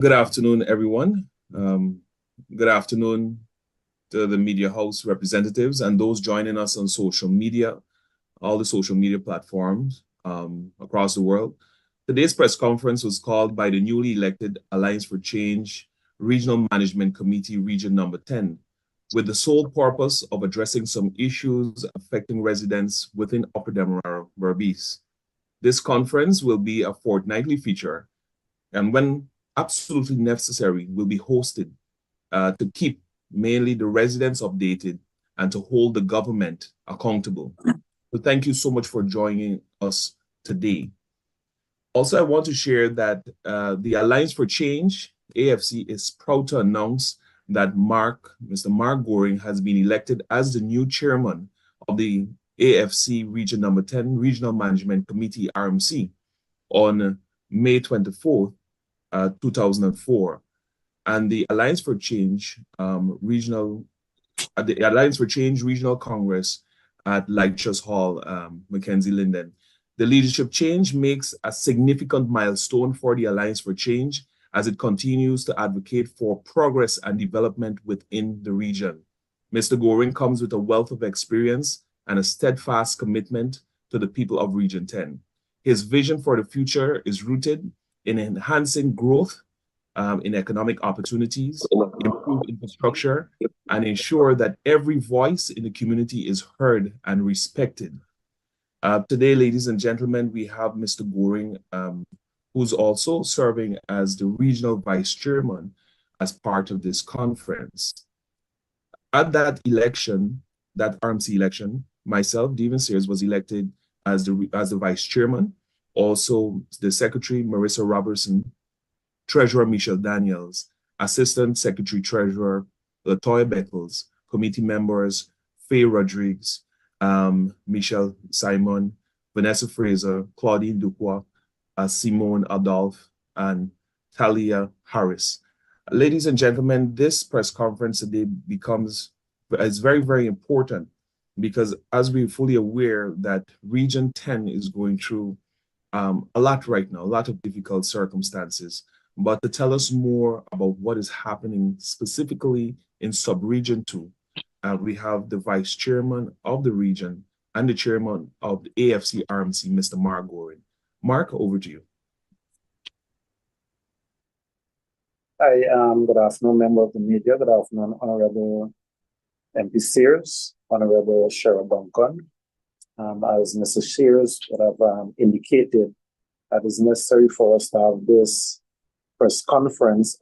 Good afternoon, everyone. Good afternoon to the Media House representatives and those joining us on social media, all the social media platforms across the world. Today's press conference was called by the newly elected Alliance for Change Regional Management Committee, Region Number 10, with the sole purpose of addressing some issues affecting residents within Upper Demerara Berbice. This conference will be a fortnightly feature, and when absolutely necessary, will be hosted to keep mainly the residents updated and to hold the government accountable. So thank you so much for joining us today. Also, I want to share that the Alliance for Change, AFC, is proud to announce that Mr. Mark Goring has been elected as the new chairman of the AFC Region Number 10 Regional Management Committee, RMC, on May 24th, 2004. And the Alliance for Change Regional Congress at Lighthouse Hall, Mackenzie Linden. The leadership change makes a significant milestone for the Alliance for Change as it continues to advocate for progress and development within the region. Mr. Goring comes with a wealth of experience and a steadfast commitment to the people of Region 10. His vision for the future is rooted in enhancing growth in economic opportunities, improve infrastructure, and ensure that every voice in the community is heard and respected. Today, ladies and gentlemen, we have Mr. Goring, who's also serving as the regional vice chairman as part of this conference. At that election, that RMC election, myself, Devin Sears, was elected as the vice chairman. Also, the secretary, Marissa Robertson, Treasurer Michelle Daniels, Assistant Secretary Treasurer Latoya Beckles, committee members Faye Rodriguez, Michelle Simon, Vanessa Fraser, Claudine Dupois, Simone Adolphe, and Talia Harris. Ladies and gentlemen, this press conference today is very, very important because as we're fully aware that Region 10 is going through a lot right now, a lot of difficult circumstances. But to tell us more about what is happening specifically in Sub-Region 2, we have the Vice Chairman of the region and the Chairman of the AFC RMC, Mr. Mark Goring. Mark, over to you. Hi, good afternoon, member of the media. Good afternoon, Honorable MP Sears, Honorable Cheryl Duncan. As Mr. Sears would have indicated, that is necessary for us to have this press conference.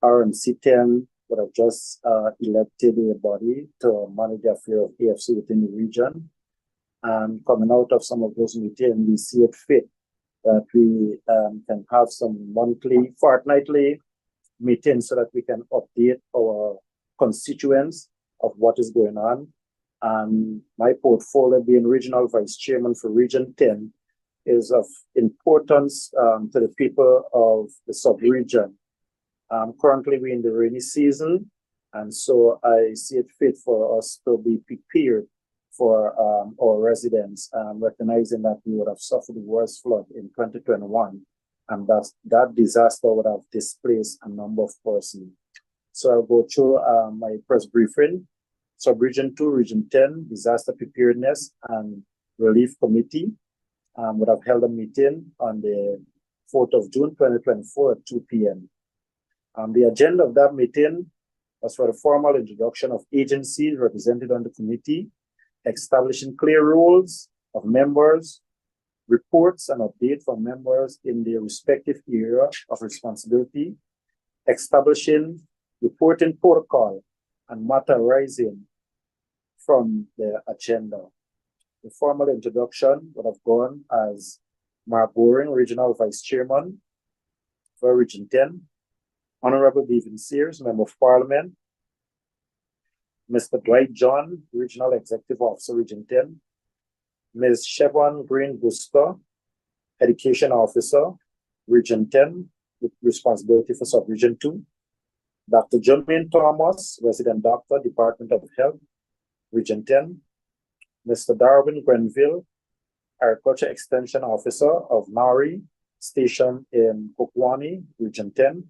RMC 10 would have just elected a body to manage the affair of AFC within the region. And coming out of some of those meetings, we see it fit that we can have some monthly, fortnightly meetings so that we can update our constituents of what is going on. And my portfolio, being regional vice chairman for Region 10, is of importance to the people of the sub-region. Currently, we're in the rainy season, and so I see it fit for us to be prepared for our residents, recognizing that we would have suffered the worst flood in 2021, and that disaster would have displaced a number of persons. So I'll go through my press briefing. Sub-Region 2, Region 10, Disaster Preparedness and Relief Committee would have held a meeting on the 4th of June, 2024 at 2 p.m. The agenda of that meeting was for the formal introduction of agencies represented on the committee, establishing clear rules of members, reports and updates from members in their respective area of responsibility, establishing reporting protocol and matter arising from the agenda. The formal introduction would have gone as Mark Goring, Regional Vice Chairman for Region 10, Honorable Devin Sears, Member of Parliament, Mr. Dwight John, Regional Executive Officer, Region 10, Ms. Chevron Green Buster, Education Officer, Region 10, with responsibility for Sub-Region 2, Dr. Jermaine Thomas, Resident Doctor, Department of Health, Region 10, Mr. Darwin Grenville, Agriculture Extension Officer of NARI, stationed in Kokwani, Region 10.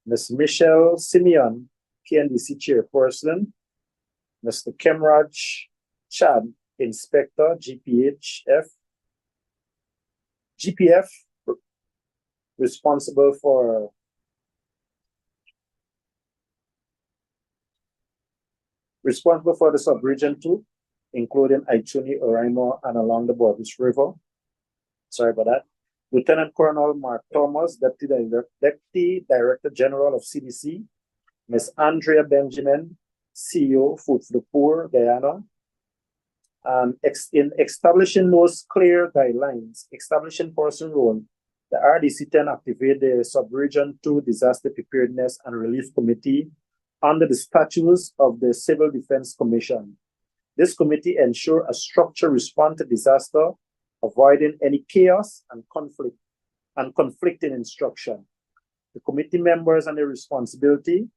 Ms. Michelle Simeon, KNDC Chairperson. Mr. Kemraj Chad, Inspector, GPF, responsible for the sub-region 2, including Aichuni, Oraimo, and along the Borders River. Sorry about that. Lieutenant Colonel Mark Thomas, Deputy Director General of CDC. Ms. Andrea Benjamin, CEO, Food for the Poor, Guyana. And in establishing those clear guidelines, establishing person role, the RDC-10 activated the Sub-Region 2 Disaster Preparedness and Relief Committee under the statutes of the Civil Defense Commission. This committee ensures a structured response to disaster, avoiding any chaos and conflicting instruction. The committee members and their responsibility,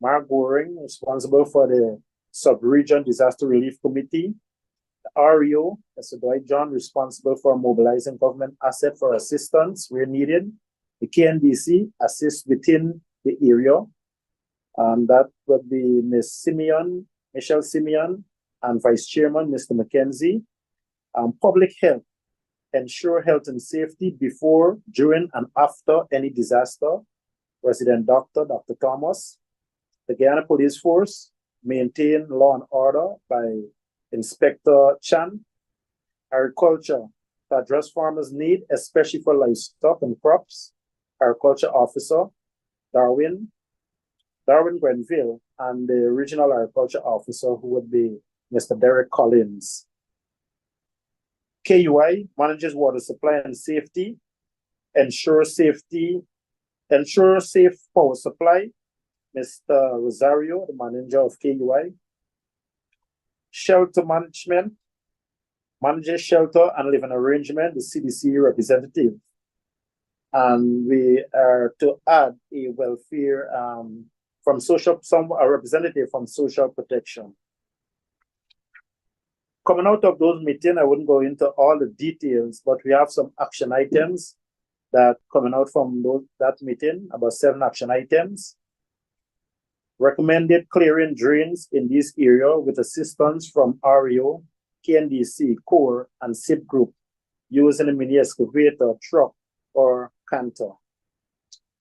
Mark Goring, responsible for the Sub-Region Disaster Relief Committee. The REO, Mr. Dwight John, responsible for mobilizing government assets for assistance where needed. The KNDC assists within the area. That would be Ms. Simeon, Michelle Simeon, and Vice Chairman, Mr. McKenzie. Public health, ensure health and safety before, during, and after any disaster. Resident Dr. Thomas. The Guyana Police Force, maintain law and order by Inspector Chan. Agriculture, to address farmers' need, especially for livestock and crops. Agriculture Officer, Darwin Grenville, and the Regional Agriculture Officer, who would be Mr. Derek Collins. KUI manages water supply and safety, ensure safe power supply. Mr. Rosario, the manager of KUI. Shelter management, manages shelter and living arrangement, the CDC representative. And we are to add a welfare a representative from social protection. Coming out of those meetings, I wouldn't go into all the details, but we have some action items that coming out from that meeting, about 7 action items. Recommended clearing drains in this area with assistance from REO, KNDC, CORE, and SIP Group using a mini excavator, truck, or canter.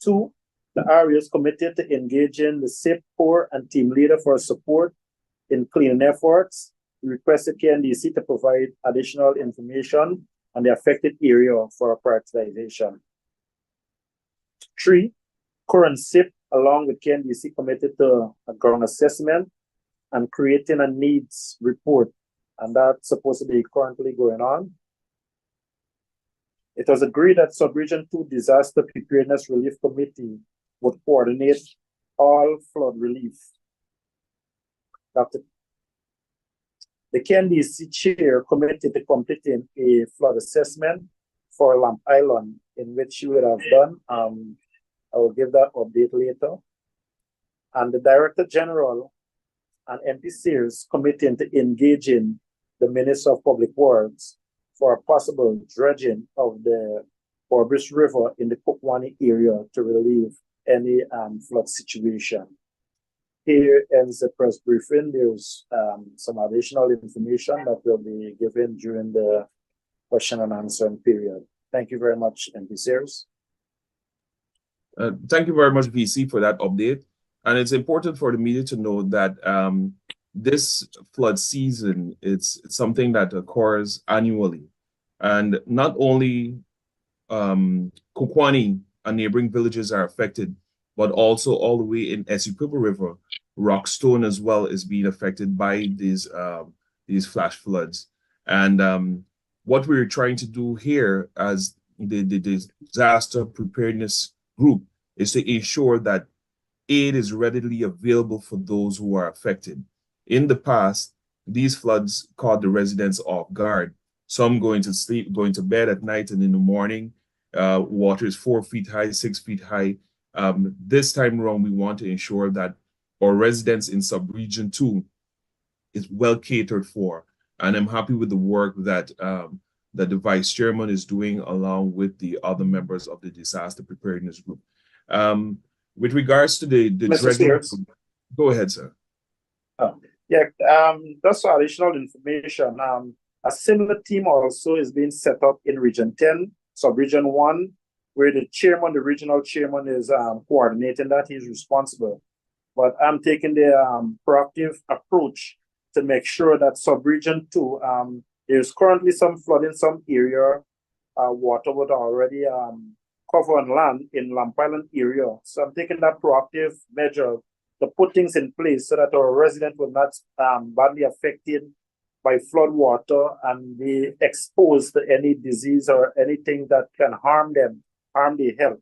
2, the REO is committed to engaging the SIP, CORE, and team leader for support in cleaning efforts. We requested KNDC to provide additional information on the affected area for prioritization. 3, CORE and SIP, along with KNDC, committed to a ground assessment and creating a needs report, and that's supposed to be currently going on. It was agreed that Sub-Region 2 Disaster Preparedness Relief Committee would coordinate all flood relief. The KNDC chair committed to completing a flood assessment for Lamp Island, in which she would have done. I will give that update later. And the Director General and MP Sears committing to engaging the Minister of Public Works for a possible dredging of the Borders River in the Kokwani area to relieve any flood situation. Here ends the press briefing. There's some additional information that will be given during the question and answer period. Thank you very much, MP Sears. Thank you very much, VC, for that update. And it's important for the media to know that this flood season, it's something that occurs annually. And not only Kokwani and neighboring villages are affected, but also all the way in Essequibo River, Rockstone as well is being affected by these flash floods. And what we're trying to do here as the disaster preparedness group is to ensure that aid is readily available for those who are affected. In the past, these floods caught the residents off guard. Some going to sleep, going to bed at night, and in the morning, water is 4 feet high, 6 feet high. This time around, we want to ensure that our residents in Sub-Region 2 is well catered for. And I'm happy with the work that that the vice chairman is doing along with the other members of the disaster preparedness group. With regards to the Mr. dredging, Sears. go ahead, sir. Yeah, that's additional information. A similar team also is being set up in Region 10, Sub-Region 1, where the chairman, the regional chairman, is coordinating that. He's responsible. But I'm taking the proactive approach to make sure that Sub-Region 2, there's currently some flood in some area, water would already cover on land in Lamp Island area. So I'm taking that proactive measure to put things in place so that our residents will not badly affected by flood water and be exposed to any disease or anything that can harm them, harm their health.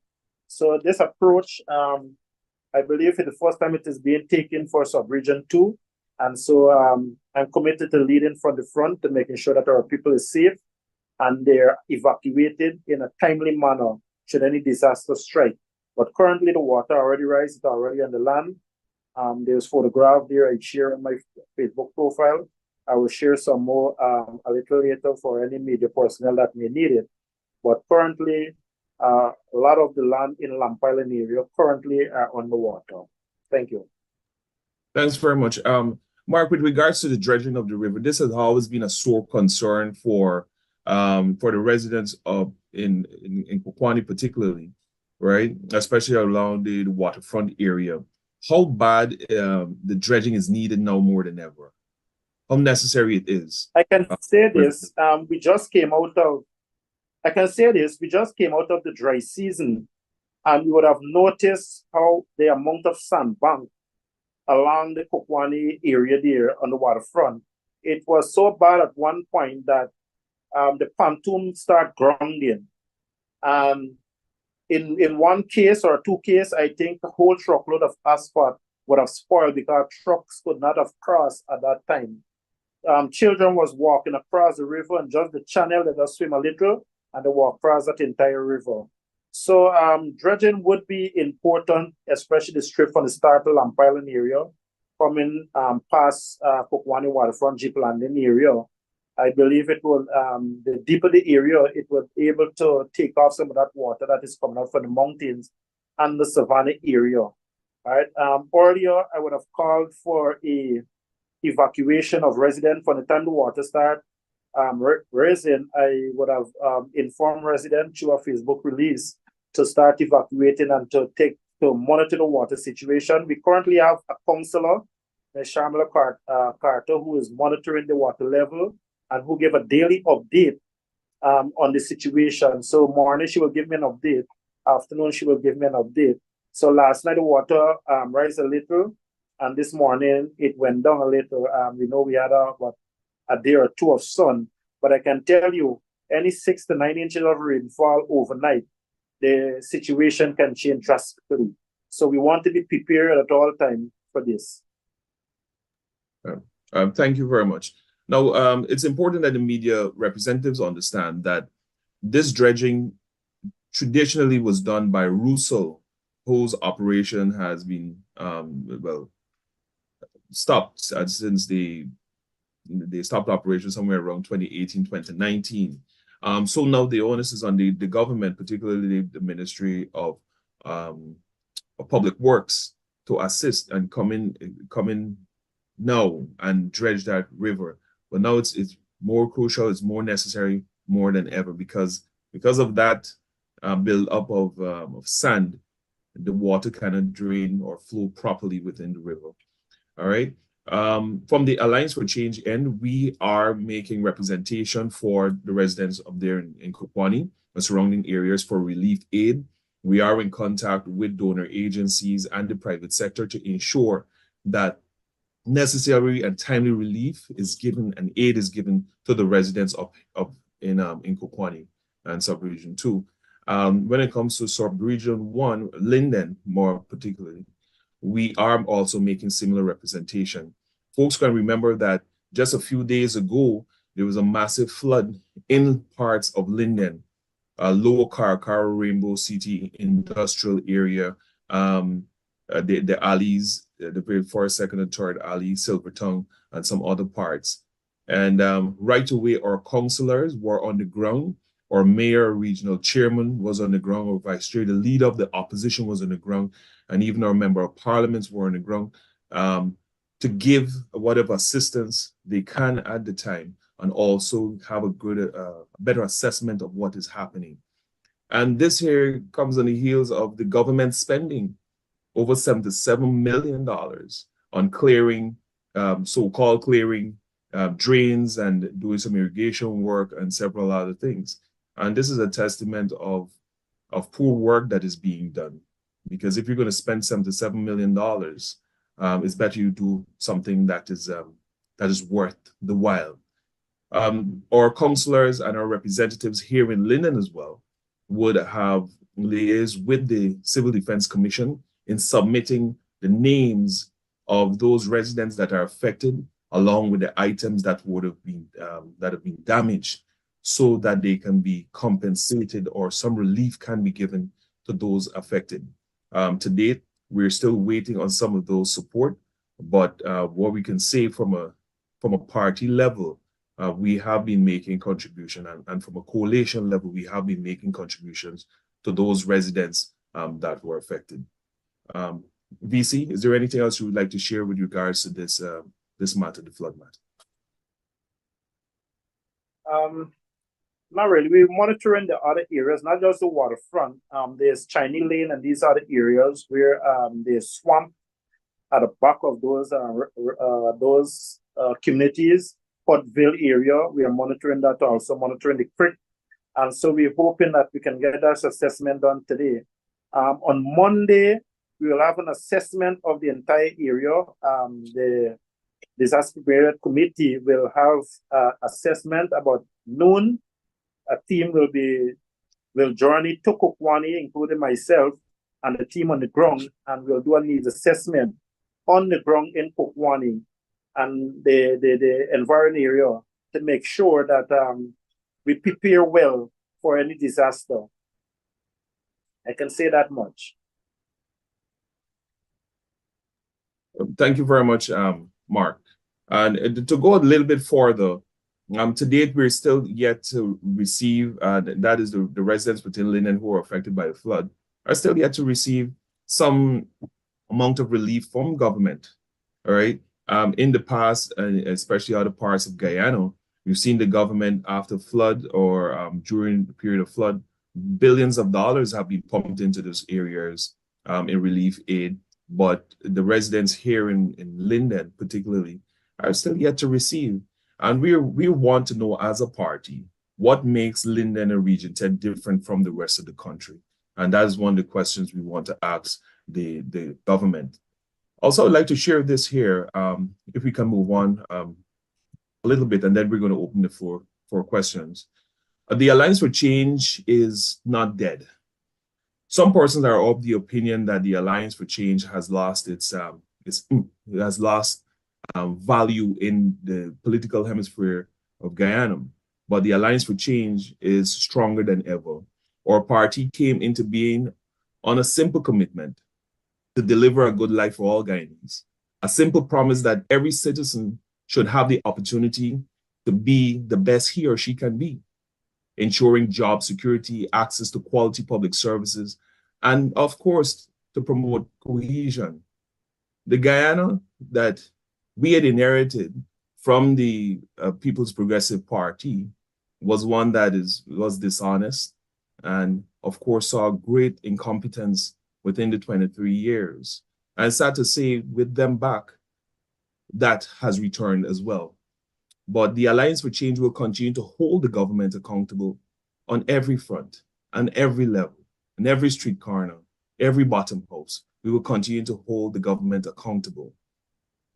So this approach, I believe for the first time it is being taken for Sub-Region 2. And so I'm committed to leading from the front to making sure that our people is safe and they're evacuated in a timely manner should any disaster strike. But currently the water already rises, it's already on the land. There's photograph there I share on my Facebook profile. I will share some more a little later for any media personnel that may need it. But currently, a lot of the land in Lamp Island area currently are underwater. Thank you. Thanks very much. Mark, with regards to the dredging of the river, this has always been a sore concern for the residents of in Kokwani particularly, right? Especially along the waterfront area. How bad the dredging is needed now more than ever? How necessary it is? I can say this. We just came out of the dry season, and you would have noticed how the amount of sandbank along the Kokwani area there on the waterfront. It was so bad at one point that the pontoon started grounding. In one case or two cases, I think the whole truckload of asphalt would have spoiled because trucks could not have crossed at that time. Children was walking across the river and just the channel, they just swim a little and they walk across that entire river. So dredging would be important, especially the strip from the start of Lamp Island area, coming past Kokwani waterfront Jeep landing area. I believe it will, the deeper the area, it will be able to take off some of that water that is coming out from the mountains and the savanna area. All right. Earlier, I would have called for a evacuation of residents from the time the water start rising. I would have informed residents through a Facebook release to start evacuating and to monitor the water situation. We currently have a counselor, Ms. Sharmila Carter, who is monitoring the water level and who gave a daily update on the situation. So morning she will give me an update, afternoon she will give me an update. So last night the water rose a little, and this morning it went down a little. We know we had a day or two of sun, but I can tell you, any 6 to 9 inches of rainfall overnight, the situation can change drastically. So we want to be prepared at all times for this. Thank you very much. Now, it's important that the media representatives understand that this dredging traditionally was done by Russell, whose operation has been stopped since they stopped operation somewhere around 2018, 2019. So now the onus is on the government, particularly the Ministry of Public Works, to assist and come in now and dredge that river. But now it's more crucial, it's more necessary more than ever because of that build up of sand, the water cannot drain or flow properly within the river. All right. From the Alliance for Change end, we are making representation for the residents up there in Kokwani and surrounding areas for relief aid. We are in contact with donor agencies and the private sector to ensure that necessary and timely relief is given and aid is given to the residents up in Kokwani and Sub-Region 2. When it comes to Sub-Region 1, Linden more particularly, we are also making similar representation. Folks can remember that just a few days ago, there was a massive flood in parts of Linden, Lower Carcara, Rainbow City industrial area, the alleys, the very first, second, and third alley, Silvertongue, and some other parts. And right away, our councillors were on the ground. Our mayor, regional chairman was on the ground, or vice chair, the leader of the opposition was on the ground, and even our member of parliaments were on the ground to give whatever assistance they can at the time, and also have a good, better assessment of what is happening. And this here comes on the heels of the government spending over $77 million on clearing, so-called clearing drains and doing some irrigation work and several other things. And this is a testament of poor work that is being done. Because if you're going to spend $77 million, it's better you do something that is worth the while. Our councillors and our representatives here in Linden as well would have liaised with the Civil Defense Commission in submitting the names of those residents that are affected, along with the items that would have been damaged, so that they can be compensated or some relief can be given to those affected. To date, we're still waiting on some of those support, but what we can say from a party level, we have been making contribution, and from a coalition level, we have been making contributions to those residents that were affected. VC, is there anything else you would like to share with regards to this matter, the flood matter? Not really. We're monitoring the other areas, not just the waterfront. There's Chinese Lane and these other areas where there's swamp at the back of those communities. Portville area, we are monitoring that, also monitoring the creek. And so we're hoping that we can get that assessment done today. On Monday, we will have an assessment of the entire area. The Disaster Preparedness Committee will have assessment about noon. A team will journey to Kukwani, including myself and the team on the ground, and we'll do a needs assessment on the ground in Kukwani and the environment area to make sure that we prepare well for any disaster. I can say that much. Thank you very much, Mark. And to go a little bit further, to date, we're still yet to receive, that is the residents within Linden who are affected by the flood, are still yet to receive some amount of relief from government, all right? In the past, and especially other parts of Guyana, we've seen the government after flood or during the period of flood, billions of dollars have been pumped into those areas in relief aid, but the residents here in Linden particularly are still yet to receive. And we want to know as a party, what makes Linden and Region 10 different from the rest of the country? And that is one of the questions we want to ask the government. Also, I'd like to share this here, if we can move on a little bit, and then we're going to open the floor for questions. The Alliance for Change is not dead. Some persons are of the opinion that the Alliance for Change has lost value in the political hemisphere of Guyana, but the Alliance for Change is stronger than ever. Our party came into being on a simple commitment to deliver a good life for all Guyanese, a simple promise that every citizen should have the opportunity to be the best he or she can be, ensuring job security, access to quality public services, and of course, to promote cohesion. The Guyana that we had inherited from the People's Progressive Party was one that was dishonest and, of course, saw great incompetence within the 23 years. And sad to say, with them back, that has returned as well. But the Alliance for Change will continue to hold the government accountable on every front and every level, in every street corner, every bottom post. We will continue to hold the government accountable.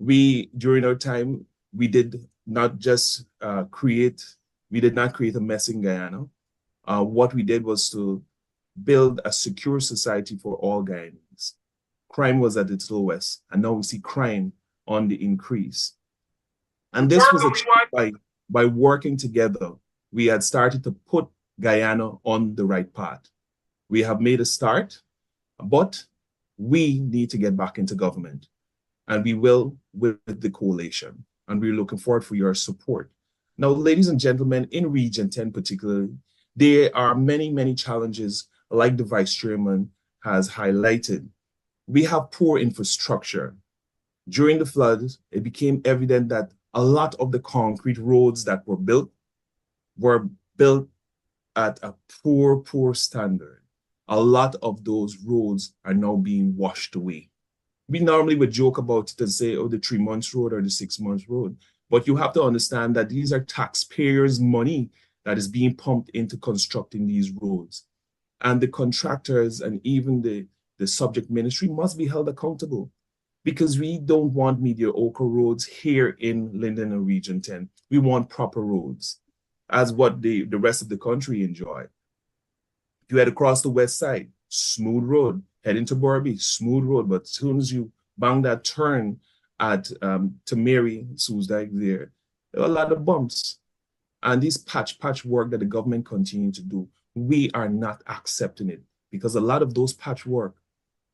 During our time, we did not just create a mess in Guyana. What we did was to build a secure society for all Guyanese. Crime was at its lowest, and now we see crime on the increase. And this was achieved by working together. We had started to put Guyana on the right path. We have made a start, but we need to get back into government. And we will with the coalition. And we're looking forward for your support Now, ladies and gentlemen, in Region 10 particularly, there are many, many challenges like the Vice Chairman has highlighted. We have poor infrastructure. During the floods, it became evident that a lot of the concrete roads that were built at a poor standard. A lot of those roads are now being washed away. We normally would joke about it and say, oh, the 3 months road or the 6 months road. But you have to understand that these are taxpayers' money that is being pumped into constructing these roads. And the contractors and even the subject ministry must be held accountable, because we don't want mediocre roads here in Linden and Region 10. We want proper roads, as what the rest of the country enjoy. If you head across the west side, smooth road. Head into Borby, smooth road. But as soon as you bang that turn at to Mary Soosdijk there are a lot of bumps. And this patch work that the government continue to do, we are not accepting it, because a lot of those patch work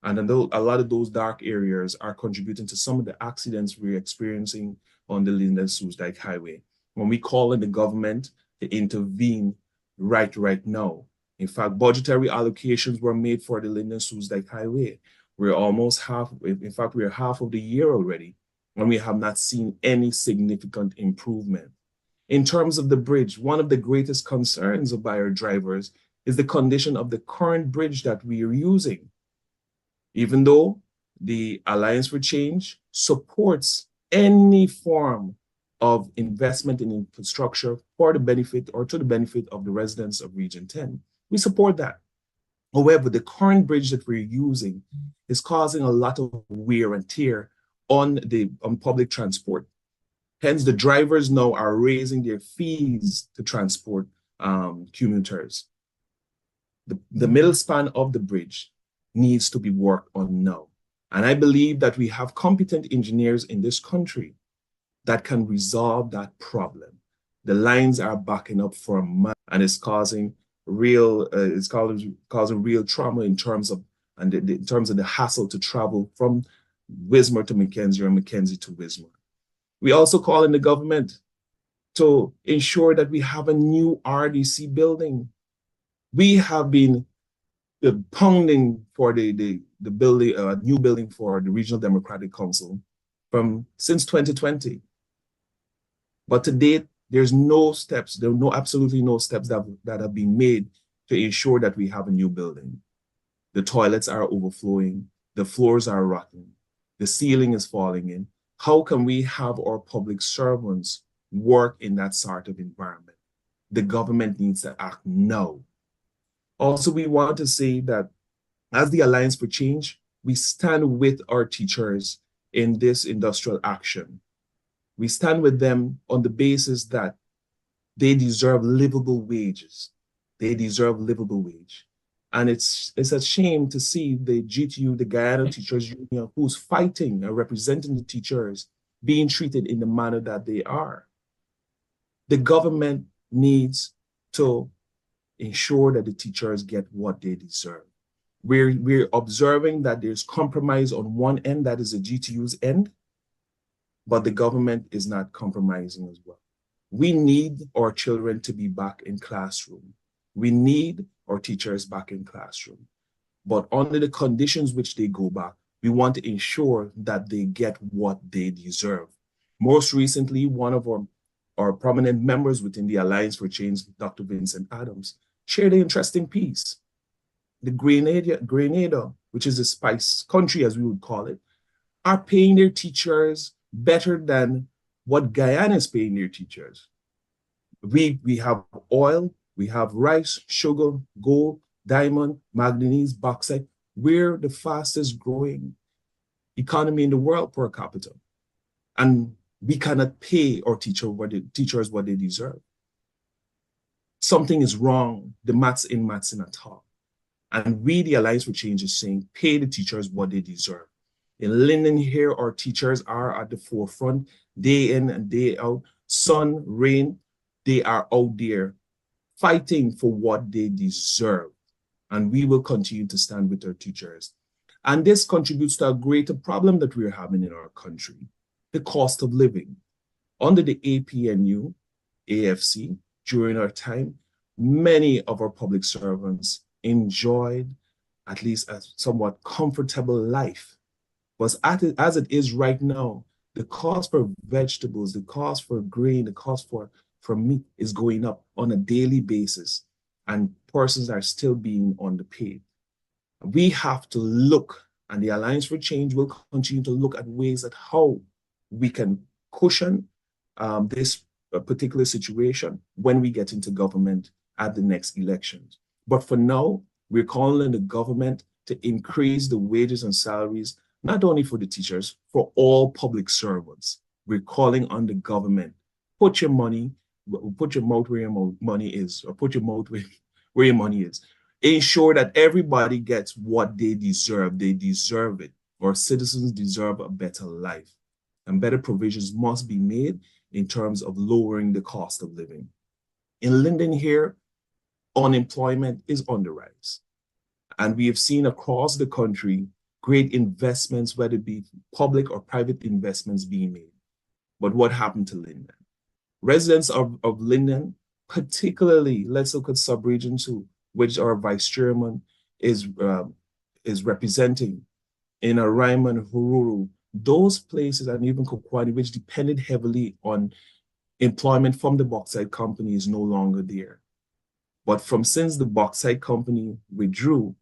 and a lot of those dark areas are contributing to some of the accidents we're experiencing on the Linden-Soosdijk Highway. When we call on the government to intervene right now. In fact, budgetary allocations were made for the Linden-Soosdijk Highway. We're almost in fact, we're half of the year already, and we have not seen any significant improvement. In terms of the bridge, one of the greatest concerns of our drivers is the condition of the current bridge that we are using. Even though the Alliance for Change supports any form of investment in infrastructure for the benefit or to the benefit of the residents of Region 10, we support that. However, the current bridge that we're using is causing a lot of wear and tear on public transport. Hence, the drivers now are raising their fees to transport commuters. The middle span of the bridge needs to be worked on now. And I believe that we have competent engineers in this country that can resolve that problem. The lines are backing up for a month, and it's causing real trauma in terms of the hassle to travel from Wismar to Mackenzie or Mackenzie to Wismar. We also call on the government to ensure that we have a new RDC building. We have been pounding for the building, new building for the Regional Democratic Council since 2020. But to date, there's absolutely no steps that have been made to ensure that we have a new building. The toilets are overflowing, the floors are rotten, the ceiling is falling in. How can we have our public servants work in that sort of environment? The government needs to act now. Also, we want to say that as the Alliance for Change, we stand with our teachers in this industrial action. We stand with them on the basis that they deserve livable wages. They deserve livable wage. And it's a shame to see the GTU, the Guyana Teachers Union, who's fighting and representing the teachers, being treated in the manner that they are. The government needs to ensure that the teachers get what they deserve. We're observing that there's compromise on one end, that is the GTU's end, but the government is not compromising as well. We need our children to be back in classroom. We need our teachers back in classroom. But under the conditions which they go back, we want to ensure that they get what they deserve. Most recently, one of our prominent members within the Alliance for Change, Dr. Vincent Adams, shared an interesting piece. The Grenada, which is a spice country, as we would call it, are paying their teachers better than what Guyana is paying their teachers. We have oil, we have rice, sugar, gold, diamond, manganese, bauxite. We're the fastest growing economy in the world per capita. And we cannot pay our teachers what they deserve. Something is wrong. The maths in a top. And we, the Alliance for Change, is saying, pay the teachers what they deserve. In Linden here, our teachers are at the forefront, day in and day out, sun, rain, they are out there fighting for what they deserve. And we will continue to stand with our teachers. And this contributes to a greater problem that we're having in our country, the cost of living. Under the APNU, AFC, during our time, many of our public servants enjoyed at least a somewhat comfortable life. But as it is right now, the cost for vegetables, the cost for grain, the cost for meat is going up on a daily basis, and persons are still being underpaid. We have to look, and the Alliance for Change will continue to look at ways at how we can cushion this particular situation when we get into government at the next elections. But for now, we're calling on the government to increase the wages and salaries, not only for the teachers, for all public servants. We're calling on the government, put your mouth where your money is, or put your mouth where your money is. Ensure that everybody gets what they deserve. They deserve it. Our citizens deserve a better life. And better provisions must be made in terms of lowering the cost of living. In Linden here, unemployment is on the rise. And we have seen across the country great investments, whether it be public or private investments being made. But what happened to Linden? Residents of Linden, particularly, let's look at Sub-Region 2, which our vice chairman is representing, in Araiman, Hururu, those places, and even Kokwani, which depended heavily on employment from the bauxite company, is no longer there. But since the bauxite company withdrew,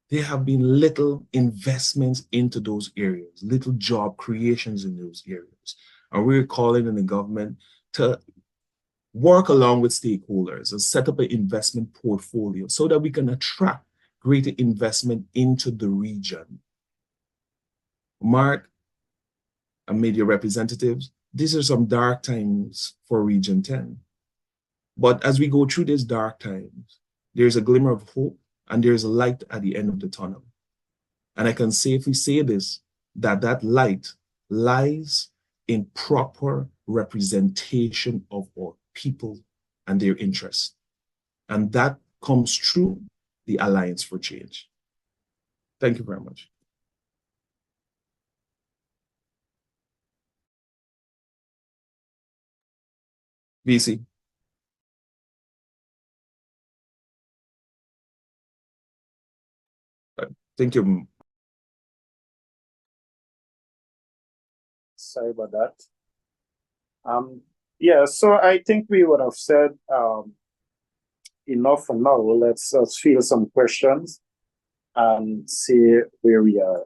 there have been little investments into those areas, little job creations in those areas. And we're calling on the government to work along with stakeholders and set up an investment portfolio so that we can attract greater investment into the region. Mark and media representatives, these are some dark times for Region 10. But as we go through these dark times, there's a glimmer of hope and there's a light at the end of the tunnel. And I can safely say this, that light lies in proper representation of our people and their interests. And that comes through the Alliance for Change. Thank you very much. VC. Thank you. Sorry about that. Yeah, so I think we would have said enough for now. Let's field some questions and see where we are.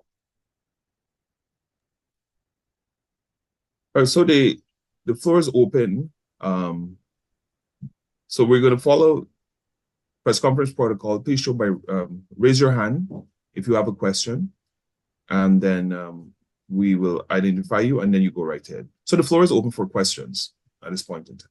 All right, so the floor is open. So we're going to follow press conference protocol. Please show by raise your hand if you have a question, and then we will identify you, and then you go right ahead. So the floor is open for questions at this point in time.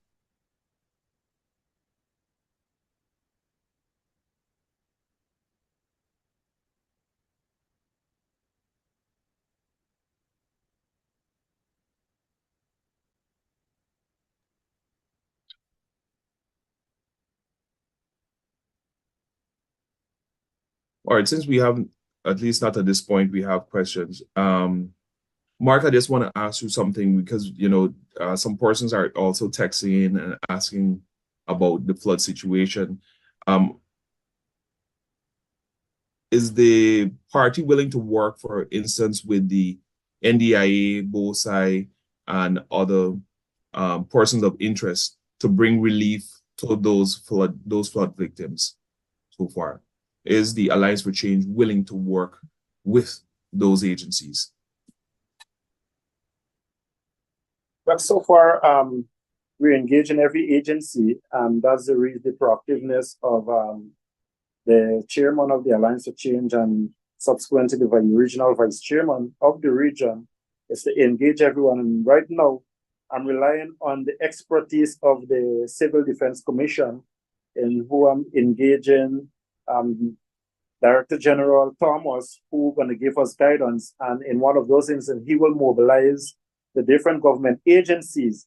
All right, since we haven't, at least not at this point, we have questions. Mark, I just want to ask you something because, you know, some persons are also texting in and asking about the flood situation. Is the party willing to work, for instance, with the NDIA, BOSAI, and other persons of interest to bring relief to those flood victims so far? Is the Alliance for Change willing to work with those agencies? But so far, we engage in every agency, and that's the proactiveness of the chairman of the Alliance for Change and subsequently the regional vice chairman of the region is to engage everyone. And right now, I'm relying on the expertise of the Civil Defense Commission, in who I'm engaging Director General Thomas, who's going to give us guidance. And in one of those instances, he will mobilize the different government agencies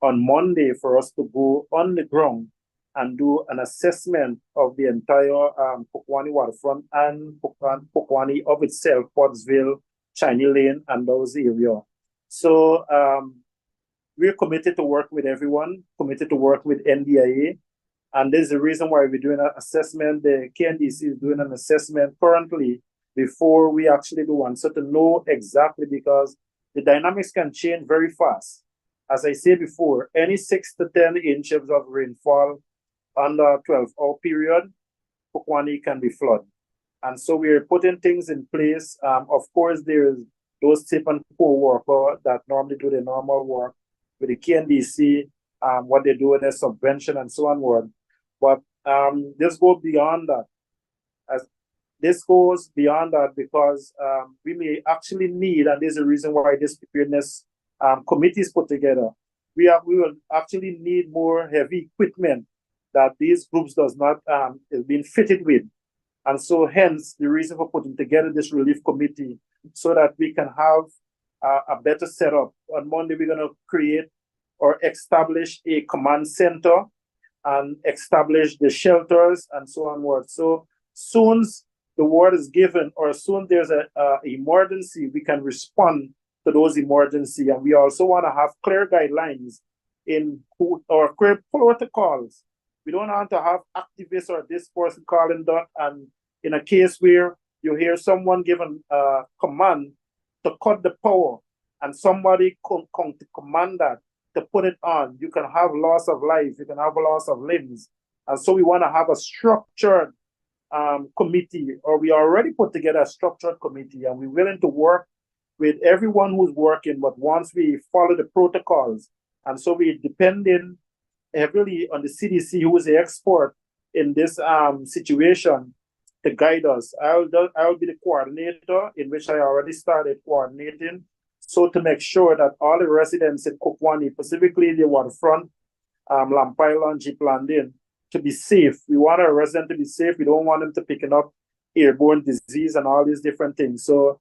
on Monday for us to go on the ground and do an assessment of the entire Pokwani waterfront and Pokwani of itself, Pottsville, Chinese Lane, and those areas. So we're committed to work with everyone, committed to work with NDIA. And there's the reason why we're doing an assessment. The KNDC is doing an assessment currently before we actually do one. So to know exactly, because the dynamics can change very fast. As I said before, any 6 to 10 inches of rainfall under a 12-hour period, Kokwani can be flooded. And so we're putting things in place. Of course, there's those tip and pour workers that normally do the normal work with the KNDC, what they do with their subvention and so on. But this goes beyond that. This goes beyond that because we may actually need, and there's a reason why this preparedness committee is put together. We will actually need more heavy equipment that these groups does not is being fitted with. And so hence the reason for putting together this relief committee so that we can have a better setup. On Monday, we're going to create or establish a command center and establish the shelters and so on. So soon the word is given or soon there's an emergency, we can respond to those emergencies. And we also want to have clear guidelines or clear protocols. We don't want to have activists or this person calling that. And in a case where you hear someone given a command to cut the power and somebody come to command that to put it on, you can have loss of life, you can have a loss of limbs. And so we want to have a structured committee, or we already put together a structured committee, and we're willing to work with everyone who's working, but once we follow the protocols. And so we're depending heavily on the CDC, who is the expert in this situation, to guide us. I'll be the coordinator, in which I already started coordinating, so to make sure that all the residents in Kokwani, specifically the waterfront, Lampaila and Jeep Landing, to be safe. We want our residents to be safe. We don't want them to picking up airborne disease and all these different things. So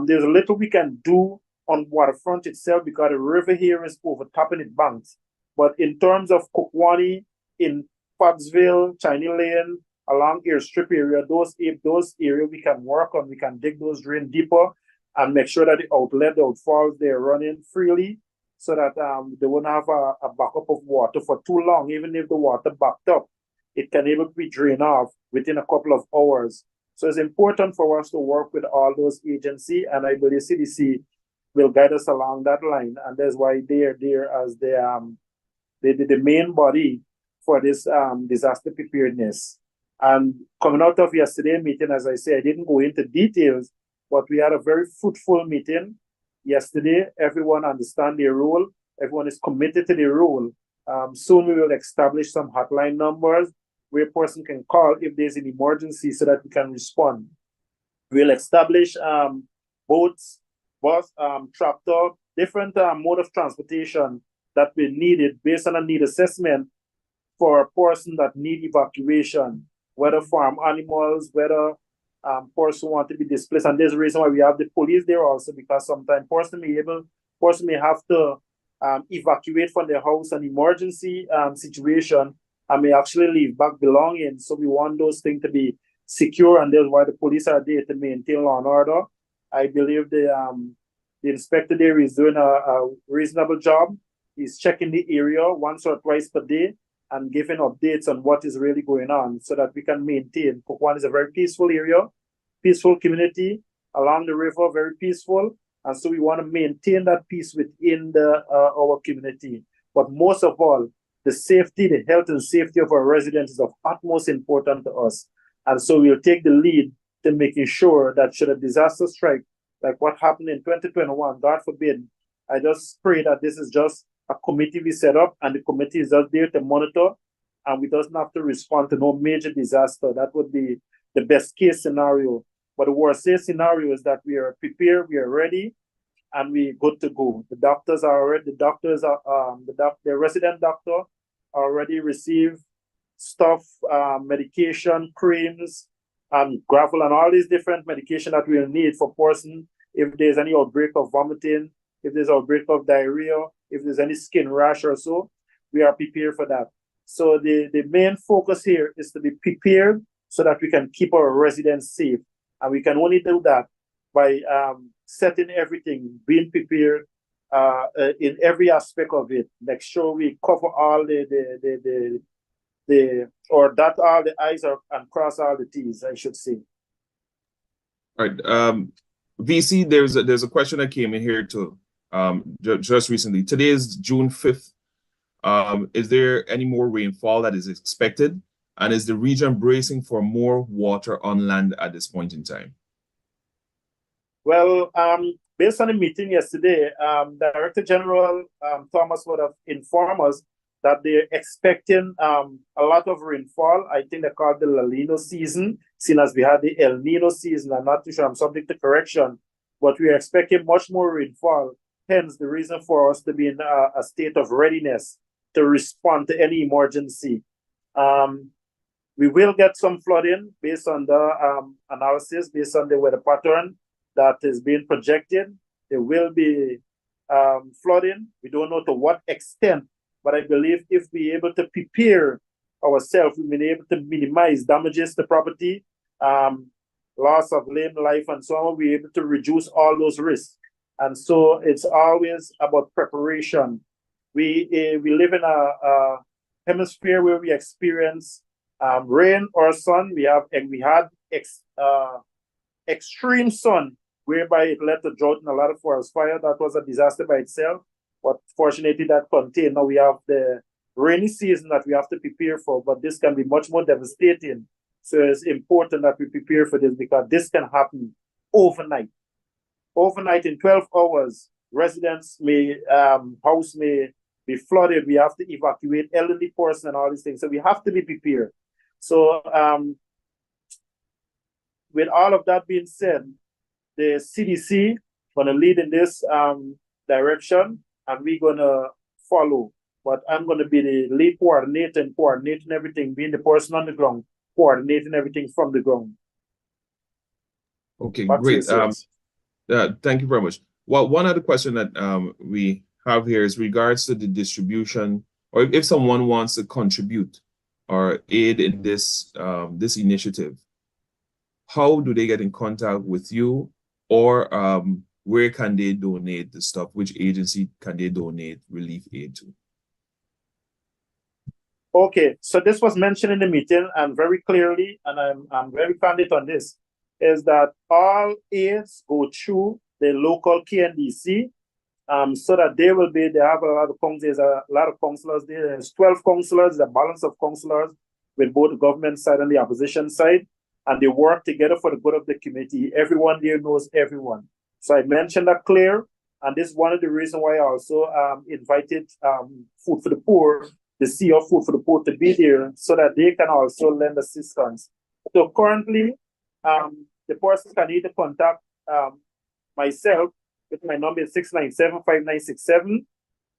there's a little we can do on waterfront itself because the river here is overtopping its banks. But in terms of Kokwani, in Foxville, Chinese Lane, along airstrip area, those areas we can work on. We can dig those drains deeper and make sure that the outfalls, they're running freely so that they won't have a backup of water for too long. Even if the water backed up, it can able to be drained off within a couple of hours. So it's important for us to work with all those agencies, and I believe CDC will guide us along that line. And that's why they're there as the main body for this disaster preparedness. And coming out of yesterday's meeting, as I say, I didn't go into details, but we had a very fruitful meeting yesterday. Everyone understands their role. Everyone is committed to their role. Soon we will establish some hotline numbers where a person can call if there's an emergency so that we can respond. We'll establish boats, bus, tractor, different mode of transportation that we needed based on a need assessment for a person that need evacuation, whether farm animals, whether person want to be displaced. And there's a reason why we have the police there also, because sometimes person may have to evacuate from their house an emergency situation and may actually leave back belongings. So we want those things to be secure, and that's why the police are there to maintain law and order. I believe the inspector there is doing a reasonable job. He's checking the area once or twice per day and giving updates on what is really going on so that we can maintain. Kokwani is a very peaceful area, peaceful community along the river, very peaceful. And so we want to maintain that peace within our community. But most of all, the safety, the health and safety of our residents is of utmost importance to us. And so we'll take the lead to making sure that should a disaster strike, like what happened in 2021, God forbid, I just pray that this is just a committee we set up, and the committee is just there to monitor, and we doesn't have to respond to no major disaster. That would be the best case scenario. But the worst case scenario is that we are prepared, we are ready, and we're good to go. The doctors are already, the resident doctor already received stuff, medication, creams, and gravel, and all these different medication that we'll need for person if there's any outbreak of vomiting, if there's an outbreak of diarrhea, if there's any skin rash or so, we are prepared for that. So the main focus here is to be prepared so that we can keep our residents safe. And we can only do that by setting everything, being prepared, in every aspect of it. Make sure we cover all or dot all the I's and cross all the T's, I should say. All right. VC, there's a question that came in here too, just recently. Today is June 5th. Is there any more rainfall that is expected? And is the region bracing for more water on land at this point in time? Well, based on the meeting yesterday, Director General Thomas would have informed us that they're expecting a lot of rainfall. I think they call it the La Nina season, seeing as we had the El Nino season. I'm not too sure, I'm subject to correction, but we're expecting much more rainfall. Hence, the reason for us to be in a state of readiness to respond to any emergency. We will get some flooding based on the analysis, based on the weather pattern that is being projected. There will be flooding. We don't know to what extent, but I believe if we're able to prepare ourselves, we've been able to minimize damages to property, loss of limb, life, and so on. We're able to reduce all those risks. And so it's always about preparation. We live in a hemisphere where we experience rain or sun. We had extreme sun, whereby it led to drought and a lot of forest fire. That was a disaster by itself, but fortunately that contained. Now we have the rainy season that we have to prepare for, but this can be much more devastating. So it's important that we prepare for this, because this can happen overnight. Overnight, in 12 hours, residents house may be flooded. We have to evacuate elderly person and all these things. So we have to be prepared. So with all of that being said, the CDC going to lead in this direction, and we're going to follow. But I'm going to be the lead coordinator and coordinating everything, being the person on the ground, coordinating everything from the ground. Okay, great. Thank you very much. Well, one other question that we have here is regards to the distribution, or if someone wants to contribute or aid in this this initiative, how do they get in contact with you, or where can they donate the stuff? Which agency can they donate relief aid to? Okay, so this was mentioned in the meeting, and very clearly, and I'm very candid on this, is that all aids go through the local KNDC, so that they have a lot of there's a lot of councillors there. There's 12 councillors, the balance of councillors with both the government side and the opposition side, and they work together for the good of the community. Everyone there knows everyone. So I mentioned that clear, and this is one of the reasons why I also invited Food for the Poor, the CEO of Food for the Poor, to be there, so that they can also lend assistance. So currently, the person can either contact myself with my number 697-5967,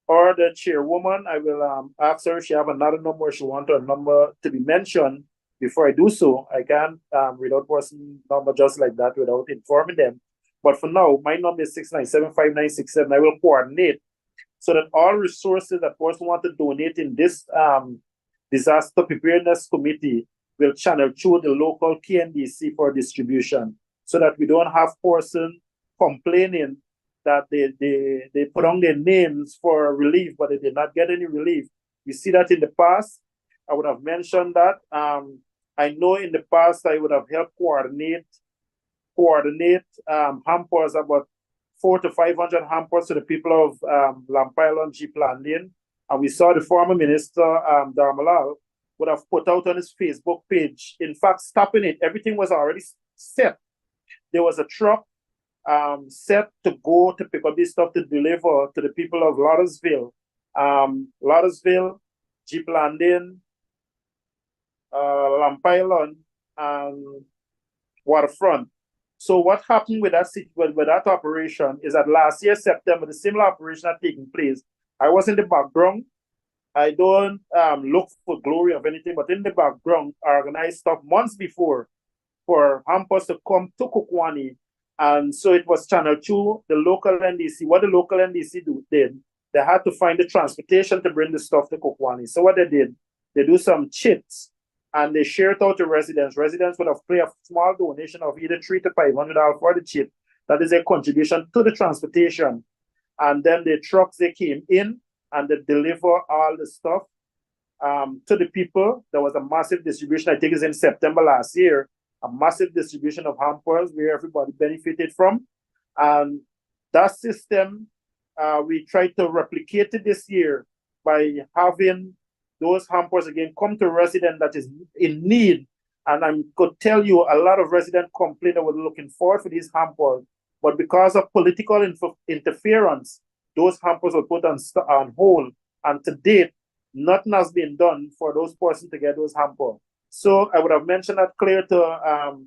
or the chairwoman. I will ask her if she have another number, she wants a number to be mentioned. Before I do so, I can't read out person number just like that without informing them. But for now, my number is 697-5967. I will coordinate so that all resources that person want to donate in this disaster preparedness committee will channel through the local KNDC for distribution, so that we don't have person complaining that they put on their names for relief, but they did not get any relief. We see that in the past. I would have mentioned that. I know in the past I would have helped coordinate hampers, about 400 to 500 hampers to the people of Lampile Jeep Landing. And we saw the former minister, Darmalal, would have put out on his Facebook page, in fact, stopping it. Everything was already set. There was a truck set to go to pick up this stuff to deliver to the people of Laudersville, Jeep Landing, Lampile, and Waterfront. So what happened with that operation is that last year, September, the similar operation had taken place. I was in the background. I don't look for glory of anything, but in the background, I organized stuff months before for hampers to come to Kukwani. And so it was channeled to the local NDC. What the local NDC did, they had to find the transportation to bring the stuff to Kukwani. So what they did, they do some chits, and they share it out to residents. Residents would have paid a small donation of either $300 to $500 for the chip. That is a contribution to the transportation. and then the trucks, they came in and they deliver all the stuff to the people. There was a massive distribution, I think it's in September last year, a massive distribution of hampers where everybody benefited from. And that system, we tried to replicate it this year by having those hampers again come to a resident that is in need. And I could tell you a lot of residents complained they were looking forward for these hampers, but because of political interference, those hampers were put on hold. And to date, nothing has been done for those persons to get those hampers. So I would have mentioned that clear to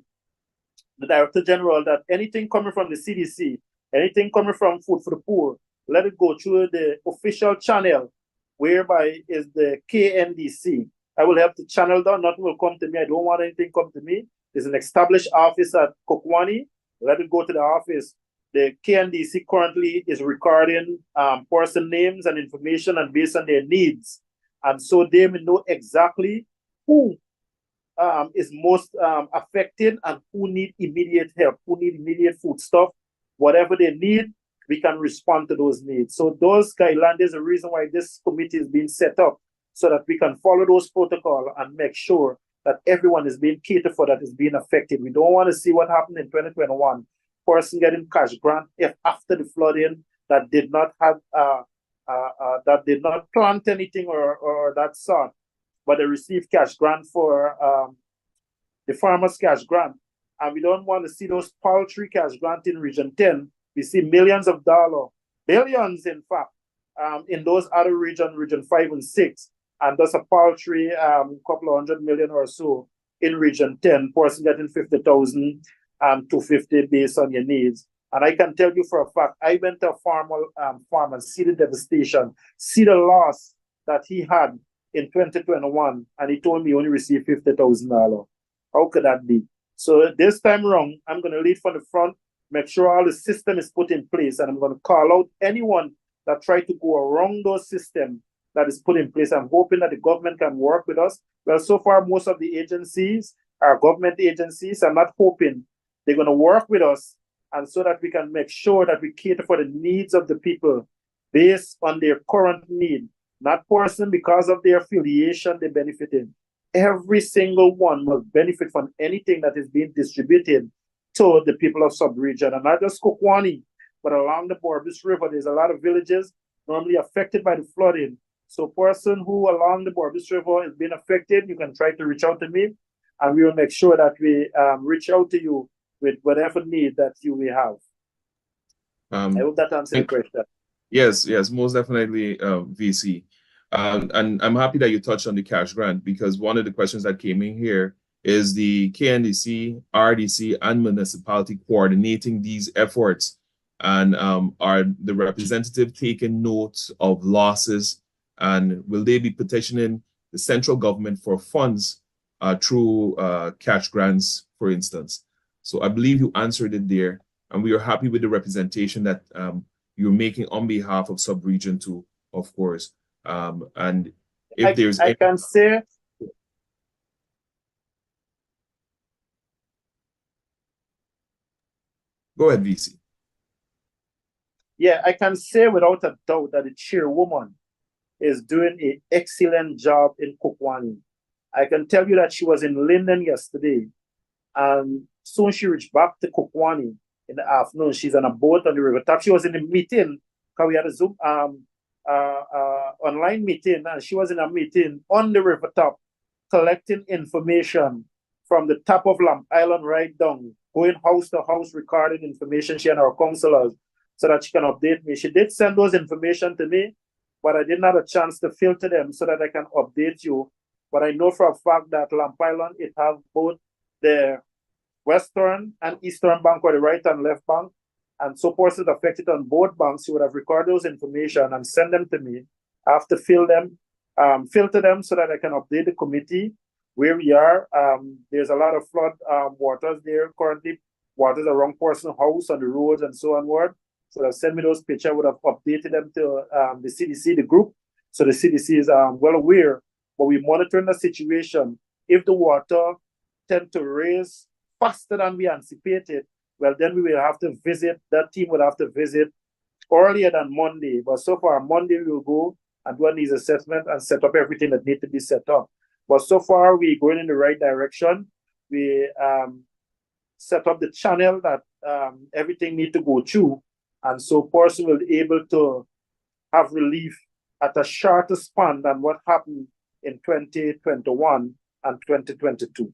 the Director General that anything coming from the CDC, anything coming from Food for the Poor, let it go through the official channel, whereby is the KNDC. I will have to channel down, nothing will come to me. I don't want anything come to me. There's an established office at Kokwani. Let it go to the office. The KNDC currently is recording person names and information and based on their needs. And so they will know exactly who is most affected and who need immediate help, who need immediate food stuff. Whatever they need, we can respond to those needs. So those guidelines is the reason why this committee is being set up, so that we can follow those protocols and make sure that everyone is being catered for, that is being affected. We don't want to see what happened in 2021, person getting cash grant if after the flooding that did not have that did not plant anything or that sort, but they received cash grant for the farmers cash grant. And we don't want to see those paltry cash grant in Region 10. We see millions of dollars, billions in fact, in those other regions, Region 5 and 6, and that's a paltry couple of 100 million or so in Region 10, person getting 50,000 and 250 based on your needs. And I can tell you for a fact, I went to a farm and see the devastation, see the loss that he had in 2021, and he told me he only received $50,000. How could that be? So this time around, I'm going to lead from the front, make sure all the system is put in place, and I'm going to call out anyone that try to go around those systems that is put in place. I'm hoping that the government can work with us. Well, so far, most of the agencies are government agencies. I'm not hoping they're going to work with us, and so that we can make sure that we cater for the needs of the people based on their current need, not person because of their affiliation they benefited. Every single one must benefit from anything that is being distributed to the people of sub-region, and not just Kokwani, but along the Borbis River. There's a lot of villages normally affected by the flooding. So person who along the Borbis River is being affected, you can try to reach out to me, and we will make sure that we reach out to you with whatever need that you may have. I hope that answers the question. Yes, most definitely, VC. And I'm happy that you touched on the cash grant, because one of the questions that came in here is the KNDC, RDC, and municipality coordinating these efforts, and are the representative taking notes of losses, and will they be petitioning the central government for funds through cash grants, for instance? So I believe you answered it there, and we are happy with the representation that you're making on behalf of Sub-Region 2, of course. And if there's I can say, go ahead, VC. Yeah, I can say without a doubt that the chairwoman is doing an excellent job in Kokwani. I can tell you that she was in Linden yesterday, and soon she reached back to Kokwani in the afternoon. She's on a boat on the river top. She was in a meeting because we had a Zoom online meeting, and she was in a meeting on the river top, collecting information from the top of Lamp Island right down, going house to house, recording information, she and our counselors, so that she can update me. She did send those information to me, but I didn't have a chance to filter them so that I can update you. But I know for a fact that Lamp Island, it has both the western and eastern bank, or the right and left bank. And so persons affected on both banks, you would have recorded those information and send them to me. I have to filter them so that I can update the committee where we are. There's a lot of flood waters there currently, waters around person's house, on the roads, and so onward. So they'll send me those pictures. I would have updated them to the CDC, the group. So the CDC is well aware, but we're monitoring the situation. If the water tend to raise faster than we anticipated, well, then we will have to visit, that team would have to visit earlier than Monday. But so far, Monday we will go and do these assessment and set up everything that needs to be set up. But so far, we're going in the right direction. We set up the channel that everything needs to go through. And so person will be able to have relief at a shorter span than what happened in 2021 and 2022.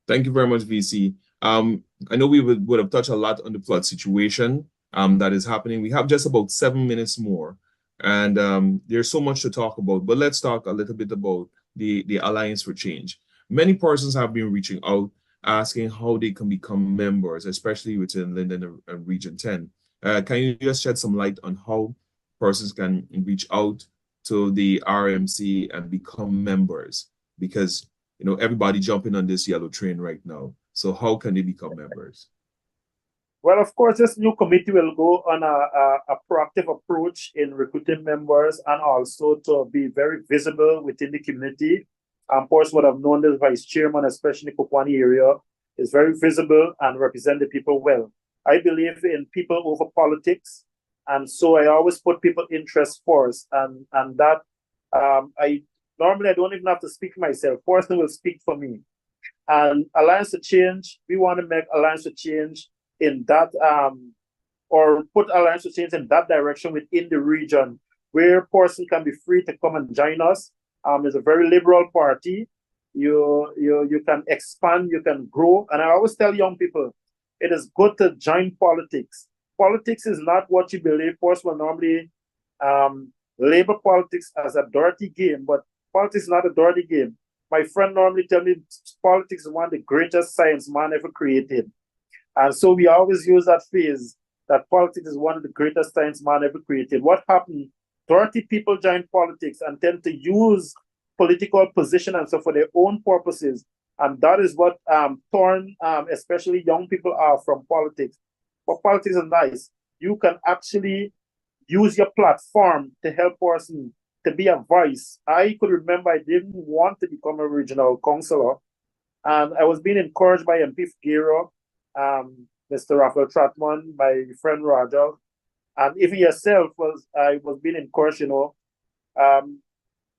Thank you very much, VC. I know we would have touched a lot on the flood situation that is happening. We have just about 7 minutes more, and there's so much to talk about, but let's talk a little bit about the Alliance for Change. Many persons have been reaching out, asking how they can become members, especially within Linden and Region 10. Can you just shed some light on how persons can reach out to the RMC and become members? Because everybody jumping on this yellow train right now. So how can they become members? Well, of course, this new committee will go on a proactive approach in recruiting members and also to be very visible within the community. Of course, what I've known this vice chairman, especially in the Kokwani area, is very visible and represent the people well. I believe in people over politics. And so I always put people interest first. And that normally I don't even have to speak for myself. Person will speak for me. And Alliance to Change, we want to make Alliance to Change in that, or put Alliance to Change in that direction within the region, where person can be free to come and join us. It's a very liberal party. You can expand, you can grow. And I always tell young people, it is good to join politics. Politics is not what you believe. Person will normally label politics as a dirty game, but politics is not a dirty game. My friend normally tell me politics is one of the greatest science man ever created. And so we always use that phrase that politics is one of the greatest science man ever created. What happened? Dirty people join politics and tend to use political position and so for their own purposes. And that is what torn, especially young people are from politics. But politics is nice. You can actually use your platform to help person to be a voice. I could remember I didn't want to become a regional councillor. And I was being encouraged by MP Figueroa, Mr. Raphael Tratman, my friend Roger. And even yourself, I was being encouraged,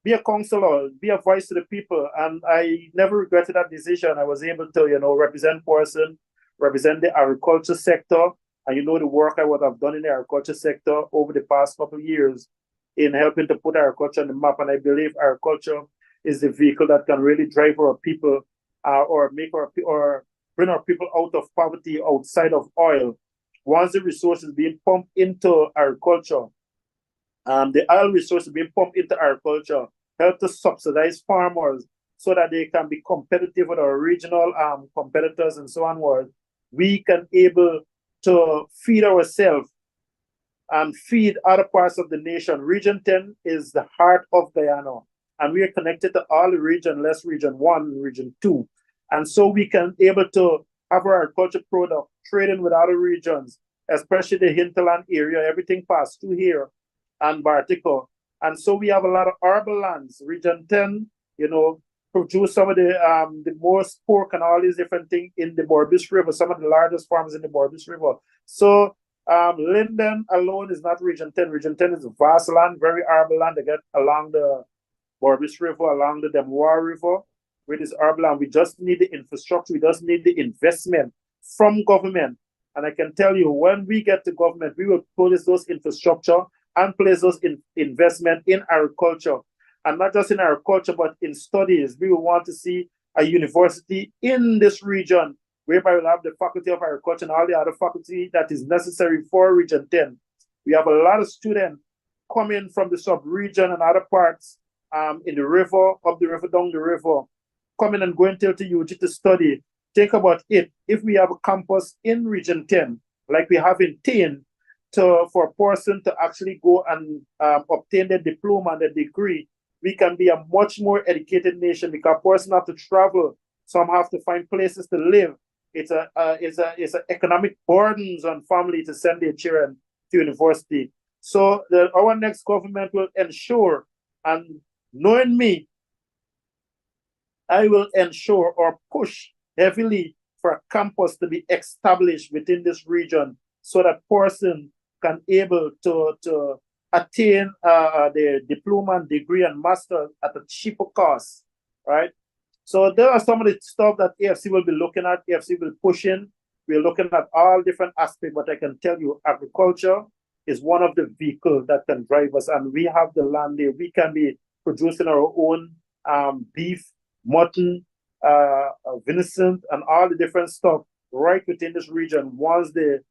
be a councillor, be a voice to the people. And I never regretted that decision. I was able to, represent person, represent the agriculture sector. And the work I would have done in the agriculture sector over the past couple of years in helping to put agriculture on the map. And I believe agriculture is the vehicle that can really drive our people or bring our people out of poverty outside of oil. Once the resource is being pumped into agriculture, the oil resource is being pumped into agriculture, help to subsidize farmers so that they can be competitive with our regional competitors and so onward. We can able to feed ourselves and feed other parts of the nation. Region 10 is the heart of Guyana, and we are connected to all the region, less Region 1, Region 2. And so we can able to have our agriculture product trading with other regions, especially the hinterland area, everything passed through here and Bartico. And so we have a lot of arable lands. Region 10, produce some of the most pork and all these different things in the Borbis River, some of the largest farms in the Borbis River. So Linden alone is not Region 10. Region 10 is vast land, very arable land. They get along the Borbis River, along the Demois River, with this arable land. We just need the infrastructure. We just need the investment from government. And I can tell you, when we get to government, we will place those infrastructure and place those investment in agriculture. And not just in agriculture, but in studies. We will want to see a university in this region whereby we'll have the Faculty of Agriculture and all the other faculty that is necessary for Region 10. We have a lot of students coming from the sub-region and other parts in the river, up the river, down the river, coming and going to UG to study. Think about it. If we have a campus in Region 10, like we have in Tain, for a person to actually go and obtain their diploma and their degree, we can be a much more educated nation because a person have to travel. Some have to find places to live. It's a economic burdens on family to send their children to university. So our next government will ensure, and knowing me, I will ensure or push heavily for a campus to be established within this region so that person can able to attain their diploma and degree and master at a cheaper cost, right? So there are some of the stuff that AFC will be looking at, AFC will push in. We're looking at all different aspects, but I can tell you agriculture is one of the vehicles that can drive us, and we have the land there. We can be producing our own beef, mutton, venison, and all the different stuff right within this region once the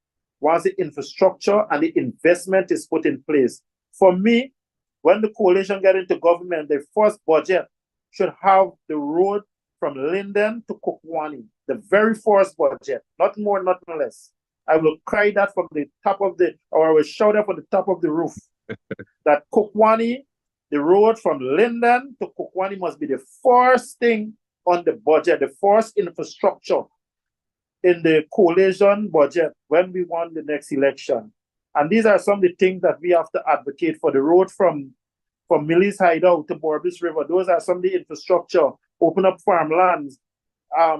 infrastructure and the investment is put in place. For me, when the coalition get into government, the first budget should have the road from Linden to Kokwani, the very first budget, not more, not less. I will cry that from the top of or I will shout that from the top of the roof. That Kokwani, the road from Linden to Kokwani must be the first thing on the budget, the first infrastructure in the coalition budget when we won the next election. And these are some of the things that we have to advocate for. The road from Millie's Hideout to Borbis River, those are some of the infrastructure. Open up farmlands,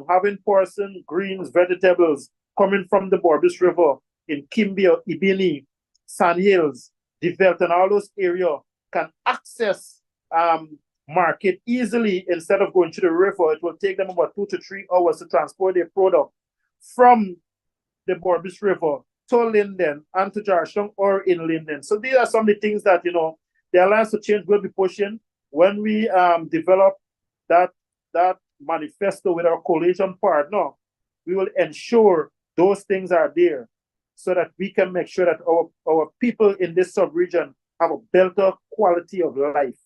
having person, greens, vegetables coming from the Borbis River in Kimby, Ibini, Sand Hills, Develt, and all those areas can access market easily instead of going to the river. It will take them about 2 to 3 hours to transport their product from the Borbis River to Linden and to Georgetown or in Linden. So these are some of the things that, you know, the Alliance for Change will be pushing when we develop that manifesto with our coalition partner. We will ensure those things are there so that we can make sure that our people in this sub-region have a better quality of life.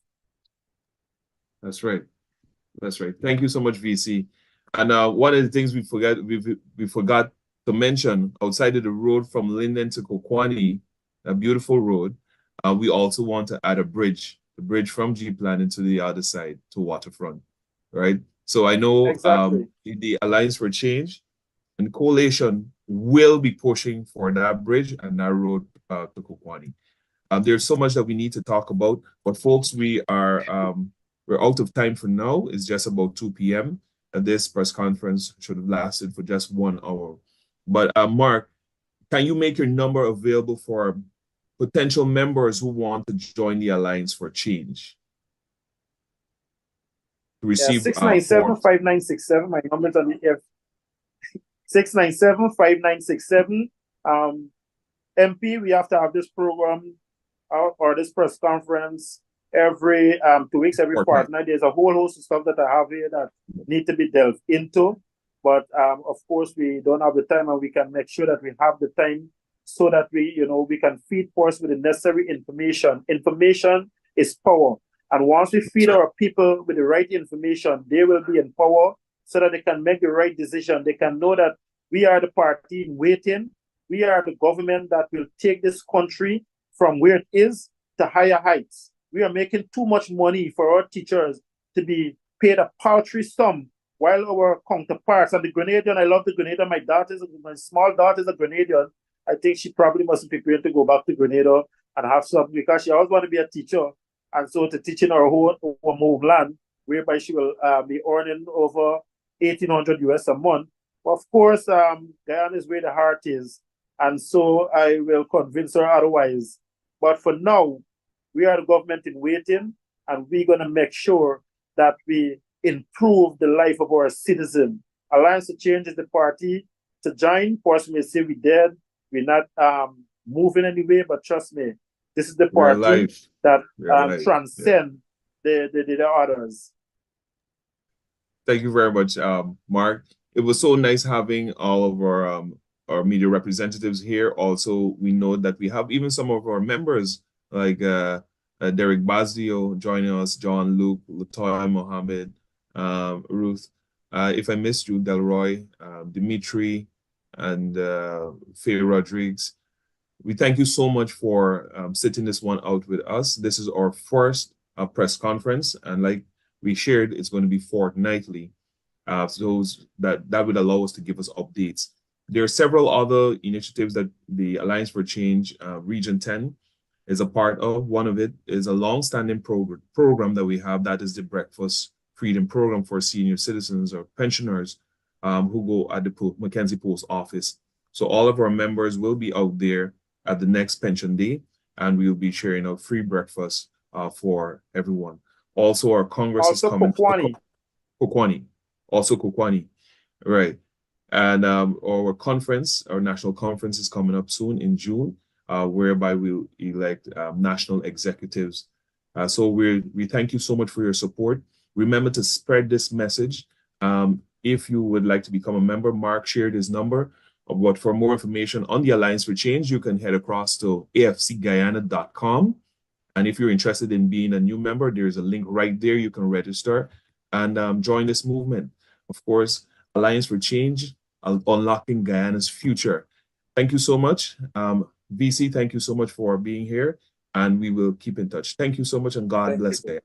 That's right. That's right. Thank you so much, VC. And one of the things we forgot to mention, outside of the road from Linden to Kokwani, a beautiful road, we also want to add a bridge, the bridge from G-Plan into the other side to Waterfront, right? So I know exactly. The Alliance for Change and Coalition will be pushing for that bridge and that road to Kokwani. There's so much that we need to talk about, but folks, we're out of time for now. It's just about 2 p.m. And this press conference should have lasted for just 1 hour. But Mark, can you make your number available for potential members who want to join the Alliance for Change? To receive 697-5967. My number's on the F. 697-5967. MP, we have to have this program or this press conference every 2 weeks, every fortnight. There's a whole host of stuff that I have here that need to be delved into. But of course, we don't have the time, and we can make sure that we have the time so that we can feed force with the necessary information. Information is power. And once we feed our people with the right information, they will be in power so that they can make the right decision. They can know that we are the party in waiting. We are the government that will take this country from where it is to higher heights. We are making too much money for our teachers to be paid a paltry sum, while our counterparts and the Grenadian, I love the Grenadian. My small daughter is a Grenadian. I think she probably must be prepared to go back to Grenada and have something, because she always want to be a teacher. And so to teach in our homeland, whereby she will be earning over $1,800 a month. Of course, Guyana is where the heart is. And so I will convince her otherwise. But for now, we are the government in waiting, and we're going to make sure that we improve the life of our citizens. Alliance to Change is the party to join. Person may say we dead, we're not moving anyway, but trust me, this is the party that transcend the others. Thank you very much, Mark. It was so nice having all of our media representatives here. Also, we know that we have even some of our members like Derek Bazdio joining us, John, Luke, Latoya, Mohammed, Ruth. If I missed you, Delroy, Dimitri, and Faye Rodriguez. We thank you so much for sitting this one out with us. This is our first press conference, and like we shared, it's going to be fortnightly. So that would allow us to give us updates. There are several other initiatives that the Alliance for Change Region 10 is a part of. One of it is a long-standing program that we have, that is the Breakfast Freedom Program for senior citizens or pensioners who go at the Mackenzie Post Office. So all of our members will be out there at the next pension day, and we'll be sharing a free breakfast for everyone. Also, our Congress is coming. Kokwani. Also Kokwani. Right. And our conference, our national conference is coming up soon in June, whereby we'll elect national executives. So we thank you so much for your support. Remember to spread this message. If you would like to become a member, Mark shared his number. But for more information on the Alliance for Change, you can head across to afcguyana.com. And if you're interested in being a new member, there's a link right there. You can register and join this movement. Of course, Alliance for Change, unlocking Guyana's future. Thank you so much. VC, thank you so much for being here, and we will keep in touch. Thank you so much, and God bless Guyana.